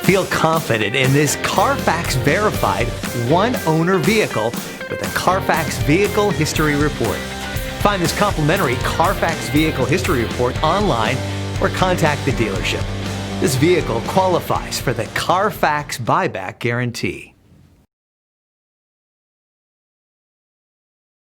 Feel confident in this CARFAX verified one-owner vehicle with a CARFAX Vehicle History Report. Find this complimentary CARFAX Vehicle History Report online or contact the dealership. This vehicle qualifies for the CARFAX buyback guarantee.